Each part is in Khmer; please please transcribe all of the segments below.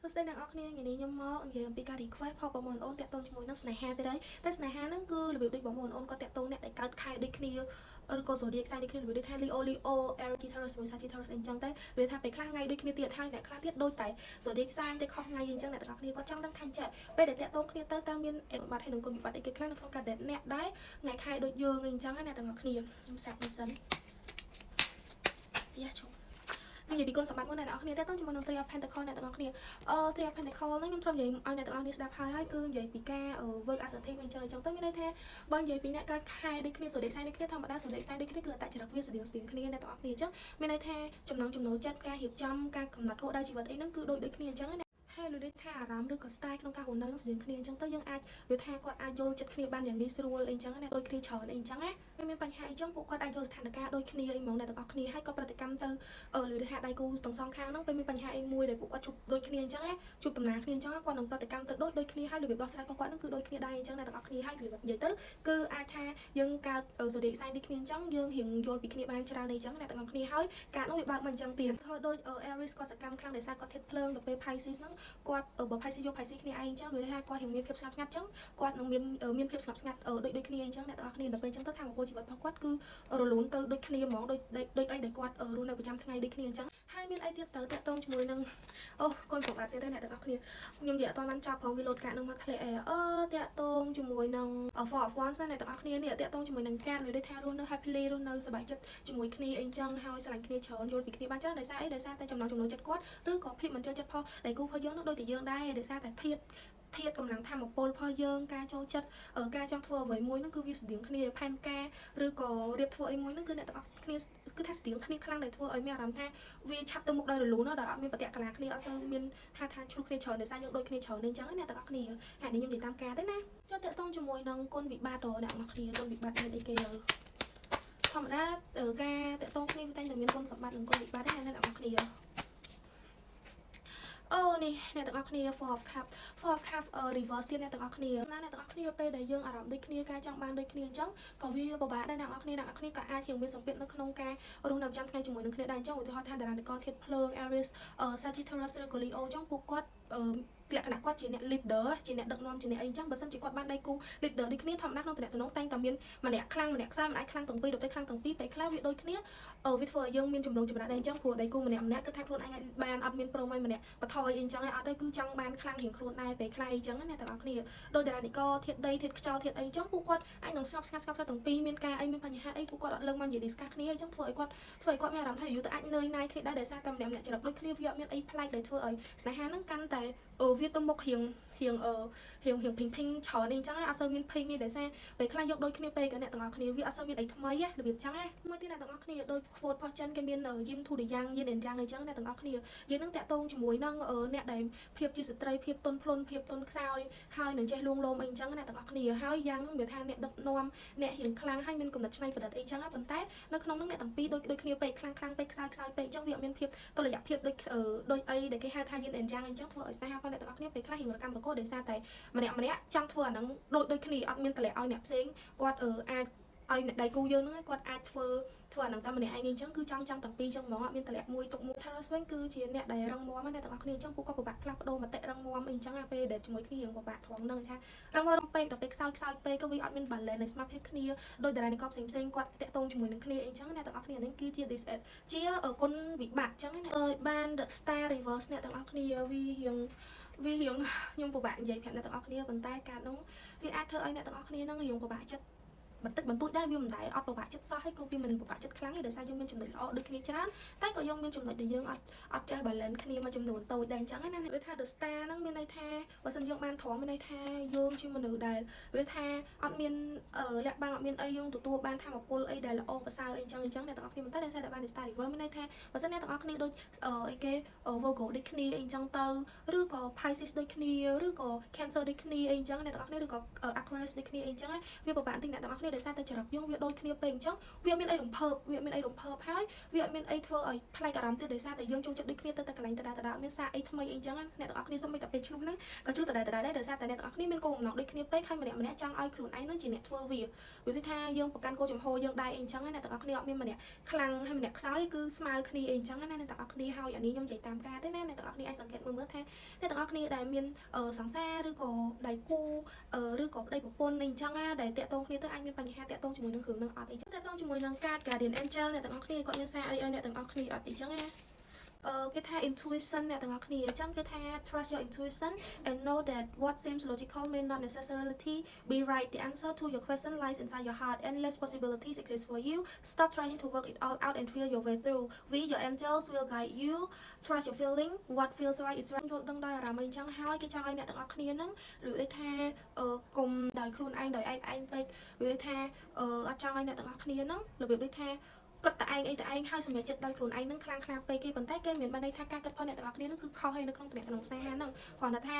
Tôi sẽ đang ở kia ngày này nhâm mơ ngày bị cái request pop bọn ôn tẹt tôn cho mùi nó sải hà tới đấyแต่สายhà nó cứ là biểu định bọn ôn có tẹt tôn nè tại cái khai đi kia có số điện sai đi kia biểu định thay Leo Arititarus với Sagittarius anh chẳng tới biểu thay phải khai ngay đi kia tiệt hai nè khai tiết đôi tại số điện sai tại không ngay anh chẳng nè tại kia có trong đang thanh chạy bây để tẹt tôn kia tới tam biên em bạn hay đừng có bị bạn để cái khai nó không cả đẹp nè đấy ngày khai đôi dương anh chẳng nè tại kia em sạc đi sấn yeah chụp nhưng vì con sập mặt này nó kia tếtต้องcho mình three of pentacle này tụi kia three of pentacle nó nhưng trong vậy ai này tụi kia đạp hai cứ vậy bị ca ở vượt assertive mình chơi trong tới như đây thế bên vậy bị nãy cái hai đi kia số để sai đi kia thông mà đa số để sai đi kia cứ tại chỉ đặc biệt số điểm kia này tụi kia chứ bên đây thế trong nấu chất ca hiệp trăm ca cầm nát gỗ đa chỉ vật ấy nó cứ đôi kia chứ hayเลยได้ท่าอารัมหรือก็สไตล์ក្នុងការหุ่นនឹងស្រៀងគ្នាអញ្ចឹងទៅយើងអាចវាថាគាត់អាចយល់ចិត្តគ្នាបានយ៉ាងងាយស្រួលអីចឹងណាដូចគ្នាច្រើនអីចឹងណាមិនមានបញ្ហាអីចឹងពួកគាត់អាចយល់ស្ថានភាពដូចគ្នាអីហ្មងអ្នកទាំងអស់គ្នាហើយក៏ប្រតិកម្មទៅលើថាដៃគូទាំងសងខាងហ្នឹងពេលមានបញ្ហាអីមួយដែលពួកគាត់ជួបដូចគ្នាអញ្ចឹងណាជួបដំណើរគ្នាអញ្ចឹងគាត់នឹងប្រតិកម្មទៅដូចគ្នាហើយរបៀបដោះស្រាយរបស់គាត់ហ្នឹងគឺដូចគ្នាដែរអញ្ចឹងអ្នកទាំងអស់គ្នាហើយរបៀបនិយាយទៅគឺអាចថាយើងកើតសូដេកសាយដូចគ្នាអញ្ចឹងយើងរៀងយល់ពីគ្នាបានច្រើនអីចឹងអ្នកទាំងអស់គ្នាហើយការនោះវាបើកមកអញ្ចឹងទៀតthôiដូច Aries គាត់សកម្មខ្លាំងដោយសារគាត់ធាត់ភ្លើងដល់ពេល Pisces ហ្នឹងគាត់បើ Pisces យក Pisces គ្នាឯងចឹងដូចថាគាត់រៀងមានភាពស្ងប់ស្ងាត់ចឹងគាត់នឹងមានភាពស្ងប់ស្ងាត់ដូចគ្នាអញ្ចឹងអ្នកទាំងអស់គ្នាដល់ពេលអញ្ចឹងទៅថាមង្គលជីវិតរបស់គាត់គឺរលូនទៅដូចគ្នាហ្មងដូចអីដែលគាត់រស់នៅប្រចាំថ្ងៃដូចគ្នាអញ្ចឹងហើយមានអីទៀតទៅតាក់ទងជាមួយនឹងអូកូនប្រុសអាទៀតអ្នកទាំងអស់គ្នាខ្ញុំនិយាយអត់បានចប់ផងវាលោតកាក់នឹងមកធ្លាក់តាក់ទងជាមួយនឹង For of Wands អ្នកទាំងអស់គ្នានេះតាក់ទងជាមួយនឹងការដូចថារស់នៅ happily រស់នៅសប្បាយចិត្តជាមួយគ្នាអីចឹងហើយស្រឡាញ់គ្នាច្រើនយល់ពីគ្នាបានច្រើនដោយសារអីដោយសារតែចំណងចិត្តគាត់ឬក៏ភាពមិនចូលចិត្តផងដែលគូរបស់យើងនឹងដូចតែយើងដែរដោយសារតែធាតកម្លាំងធម៌ពលរបស់យើងការចូលចិត្តការចង់ធ្វើអ្វីមួយហ្នឹងគឺវាស្តៀងគ្នាផែនការឬក៏រៀបធ្វើអីមួយហ្នឹងគឺអ្នកទាំងអស់គ្នាគឺថាស្តៀងគ្នាខ្លាំងដែលធ្វើឲ្យមានអារម្មណ៍ថាវាឆាប់ទៅមុខដោយរលូនដល់អត់មានបតិកលាគ្នាអត់សូវមានហៅថាឆ្លុះគ្នាច្រើនដោយសារយើងដូចគ្នាច្រើនអញ្ចឹងអ្នកទាំងអស់គ្នាហើយនេះខ្ញុំនិយាយតាមការទេណាចូលតាក់ទងជាមួយនឹងគុណវិបត្តិអ្នកទាំងអស់គ្នាគុណវិបត្តិអីគេធម្មតាការតាក់ទងគ្នាតែតែមានគុណសម្បត្តិនិងគុណវិបត្តិទេអ្នកទាំងអស់គ្នាអូនេះអ្នកទាំងអស់គ្នា Four of Cup reverse ទៀតអ្នកទាំងអស់គ្នាណាអ្នកទាំងអស់គ្នាពេលដែលយើងអារម្មណ៍ដូចគ្នាការចង់បានដូចគ្នាអញ្ចឹងក៏វាពិបាកដែរអ្នកទាំងអស់គ្នាក៏អាចជាមានសម្ពាធនៅក្នុងការរស់នៅប្រចាំថ្ងៃជាមួយនឹងគ្នាដែរអញ្ចឹងឧទាហរណ៍ថាតារានគរធាតុភ្លើង Aries Sagittarius ឬក៏ Leo អញ្ចឹងពួកគាត់លក្ខណៈគាត់ជាអ្នក leader ជាអ្នកដឹកនាំជាអ្នកអីចឹងបើសិនជាគាត់បានដៃគូ leader ដូចគ្នាធម្មតាក្នុងតំណែងតែងតែមានម្នាក់ខ្លាំងម្នាក់ខ្សោយមិនអាចខ្លាំងទាំងពីរទៅខ្លាំងទាំងពីរពេលខ្លះវាដូចគ្នាវាធ្វើឲ្យយើងមានចំណងចម្រាស់ដែរអញ្ចឹងព្រោះដៃគូម្នាក់គឺថាខ្លួនឯងអាចបានអត់មានព្រមឲ្យម្នាក់បន្ថយអីចឹងឯងអត់ទេគឺចង់បានខ្លាំងរៀងខ្លួនដែរពេលខ្លះអីចឹងណាទាំងអស់គ្នាដោយតារានិកធាតុដីធាតុខ្យល់ធាតុអីចឹងពួកគាត់អាចនឹងស្ងប់ស្ងាត់ទាំងពីរមានការអីមានបញ្ហាអីពួកគាត់អត់លើកមកនិយាយ discuss គ្នាអញ្ចឹងធ្វើឲ្យគាត់មានអារម្មណ៍ថាយូរទៅអាចនឿយណាយគ្នាដែរដោយសារតែម្នាក់ចរិតដូចគ្នាវាអត់មានអីប្លែកដែលធ្វើឲ្យស្នេហាហ្នឹងកាន់តែវាទៅមុខរៀងភីងច្រើនអីចឹងអត់សូវមានភីងនេះដោយសារពេលខ្លះយកដូចគ្នាពេកអ្នកទាំងអស់គ្នាវាអត់សូវមានអីថ្មីរបៀបចឹងមួយទៀតអ្នកទាំងអស់គ្នាដោយ quote របស់ចិនគេមានយិនធូរយ៉ាងយិនអេនយ៉ាងអីចឹងអ្នកទាំងអស់គ្នាយើងនឹងតាក់ទងជាមួយនឹងអ្នកដែលភាពជាស្ត្រីភាពទន់ភ្លន់ភាពទន់ខ្សោយហើយនឹងចេះលួងលោមអីចឹងអ្នកទាំងអស់គ្នាហើយយ៉ាងនឹងវាថាអ្នកដឹកនាំអ្នករៀងខ្លាំងហើយមានគំនិតច្នៃប្រឌិតអីចឹងប៉ុន្តែនៅក្នុងនោះអ្នកទាំងពីរដូចគ្នាពេកខ្លាំងពេកខ្សោយពេកចឹងវាអត់មានភាពតុល្យភាពដូចអីដែលគេហៅថាយិនអេនយ៉ាងអីចឹងធ្វើឲ្យស្នេហារបស់អ្នកទាំងអស់គ្នាពេលខ្លះរៀងរកម្មរកោដោយសារតែម្នាក់ចង់ធ្វើអាហ្នឹងដូចគ្នាអត់មានតម្លាក់ឲ្យអ្នកផ្សេងគាត់អាចឲ្យអ្នកដៃគូយើងហ្នឹងគាត់អាចធ្វើអាហ្នឹងតែម្នាក់ឯងអញ្ចឹងគឺចង់ទាំងពីរចឹងហ្មងអត់មានតម្លាក់មួយទុកមួយ Taurus វិញគឺជាអ្នកដែលរឹងមាំអ្នកទាំងអស់គ្នាអញ្ចឹងពួកគាត់ពិបាកផ្លាស់ប្ដូរមតិរឹងមាំអីអញ្ចឹងពេលដែលជាមួយគ្នាយើងពិបាកត្រង់ហ្នឹងថារឹងមាំពេកដល់ពេលខ្សោយពេកក៏វាអត់មាន balance នៃស្មារតីគ្នាដោយតារានិកផ្សេងគាត់តាក់ទងជាមួយនឹងគ្នាអីអញ្ចឹងអ្នកទាំងអស់គ្នានេះគឺជា disadvantage ជាគុណវិបត្តិអញ្ចឹងណាបាន the star reverse អ្នកទាំងអស់គ្នាវាខ្ញុំពិបាកនិយាយប្រាប់អ្នកទាំងអស់គ្នាប៉ុន្តែការនោះវាអាចធ្វើឲ្យអ្នកទាំងអស់គ្នានឹងយើងពិបាកចិត្តបន្តិចបន្តួចដែរវាមិនដែរអត់ពិបាកចិត្តសោះហើយក៏វាមិនពិបាកចិត្តខ្លាំងទេដោយសារយើងមានចំណុចល្អដូចគ្នាច្រើនតែក៏យើងមានចំណុចដែលយើងអត់ចេះ balance គ្នាមួយចំនួនតូចដែរអញ្ចឹងណាវាថា the star ហ្នឹងមានន័យថាបើសិនយើងបានធំមានន័យថាយើងជាមនុស្សដែលវាថាអត់មានលាក់បាំងអត់មានអីយើងទទួលបានធម៌ពលអីដែលល្អប្រសើរអីអញ្ចឹងអ្នកទាំងអស់គ្នាប៉ុន្តែដោយសារតែបាន the star river មានន័យថាបើសិនអ្នកទាំងអស់គ្នាដូចអីគេ Virgo ដូចគ្នាអីអញ្ចឹងទៅឬក៏ Pisces ដូចគ្នាឬក៏ Cancer ដូចគ្នាអីអញ្ចឹងអ្នកទាំងអស់គ្នាឬក៏ Aquarius ដូចគ្នាអីអញ្ចឹងវាពិបាកបន្តិចអ្នកទាំងអស់គ្នា គ្នាដោយសារតែចរិតយើងវាដូចគ្នាពេកអញ្ចឹងវាមានអីរំភើបហើយវាមានអីធ្វើឲ្យប្លែកអារម្មណ៍ទៀតដោយសារតែយើងចូលចិត្តដូចគ្នាទៅតែកន្លែងដដែលមានសារអីថ្មីអីចឹងអ្នកទាំងអស់គ្នាសូម្បីតែពេលឆ្លុះហ្នឹងក៏ជ្រុះដដែលដែរដោយសារតែអ្នកទាំងអស់គ្នាមានគោលបំណងដូចគ្នាពេកហើយម្នាក់ចង់ឲ្យខ្លួនឯងនឹងជាអ្នកធ្វើវាដូចថាយើងប្រកាន់គោលចំហយើងដែរអីចឹងអ្នកទាំងអស់គ្នាអត់មានម្នាក់ខ្លាំងហើយម្នាក់ខ្សោយគឺស្មើគ្នាអីចឹងណាអ្នកទាំងអស់គ្នាហើយអានេះខ្ញុំនិយាយតាមការទេណាអ្នកទាំងអស់គ្នាអាចសង្កេតមើលថាអ្នកទាំងអស់គ្នាដែលមានសង្សារឬក៏ដៃគូឬក៏ប្តីប្រពន្ធអីចឹងណាដែលតាក់ទងគ្នាទៅអាចមានបញ្ហាតាក់ទងជាមួយនឹងរឿងនឹងអត់អីចឹងតាក់ទងជាមួយនឹងកាត Guardian Angel អ្នកទាំងអស់គ្នាគាត់មានសារអីឲ្យអ្នកទាំងអស់គ្នាអត់អីចឹងណាគេថា intuition អ្នកទាំងអស់គ្នាអញ្ចឹងគេថា trust your intuition and know that what seems logical may not necessarily be right. The answer to your question lies inside your heart. Endless possibilities exist for you. Stop trying to work it all out and feel your way through. We, your angels, will guide you. Trust your feeling. What feels right is right. យល់ដឹងដោយអារម្មណ៍អីចឹងហើយគេចង់ឲ្យអ្នកទាំងអស់គ្នាហ្នឹងឬថាកុំដោយខ្លួនឯងដោយឯងពេកឬថាអត់ចង់ឲ្យអ្នកទាំងអស់គ្នាហ្នឹងរបៀបដូចថាគិតតែឯងអីតែឯងហើយសម្រាប់ចិត្តដោយខ្លួនឯងនឹងខ្លាំងខ្លាពេកគេប៉ុន្តែគេមានបានន័យថាការគិតផងអ្នកទាំងអស់គ្នានឹងគឺខុសហើយនៅក្នុងតំណែងសារហ្នឹងគ្រាន់តែថា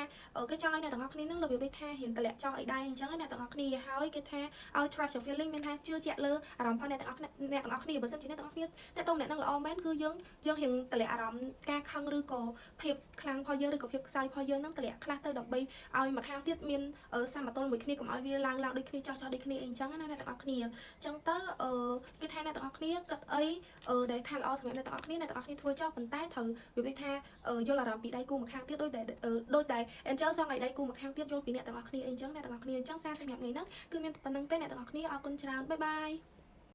គេចង់ឲ្យអ្នកទាំងអស់គ្នានឹងរបៀបដូចថារៀនតម្លាក់ចោលអីដែរអញ្ចឹងអ្នកទាំងអស់គ្នាហើយគេថាឲ្យ trust your feeling មានថាជឿជាក់លើអារម្មណ៍ផងអ្នកទាំងអស់គ្នាបើសិនជាអ្នកទាំងអស់គ្នាតែតោះអ្នកនឹងល្អមែនគឺយើងរៀនតម្លាក់អារម្មណ៍ការខឹងឬក៏ភាពខ្លាំងផងយើងឬក៏ភាពខ្សោយផងយើងនឹងតម្លាក់ខ្លះទៅដើម្បីឲ្យម្ខាងទៀតមានសមតុល្យមួយគ្នាកុំឲ្យវាឡើងដូចគ្នាចោះដូចគ្នាអីអញ្ចឹងណាអ្នកទាំងអស់គ្នាអញ្ចឹងទៅគេថាអ្នកទាំងអស់គ្នាគិតអីដែលថាល្អសម្រាប់អ្នកទាំងអស់គ្នាធ្វើចោលប៉ុន្តែត្រូវនិយាយថាយល់អារម្មណ៍ពីដៃគូម្ខាងទៀតដូចតែ Angel ចង់ឲ្យដៃគូម្ខាងទៀតយល់ពីអ្នកទាំងអស់គ្នាអីចឹងអ្នកទាំងអស់គ្នាអញ្ចឹងសារសម្រាប់ថ្ងៃហ្នឹងគឺមានប៉ុណ្្នឹងទេអ្នកទាំងអស់គ្នាអរគុណច្រើនបាយបាយ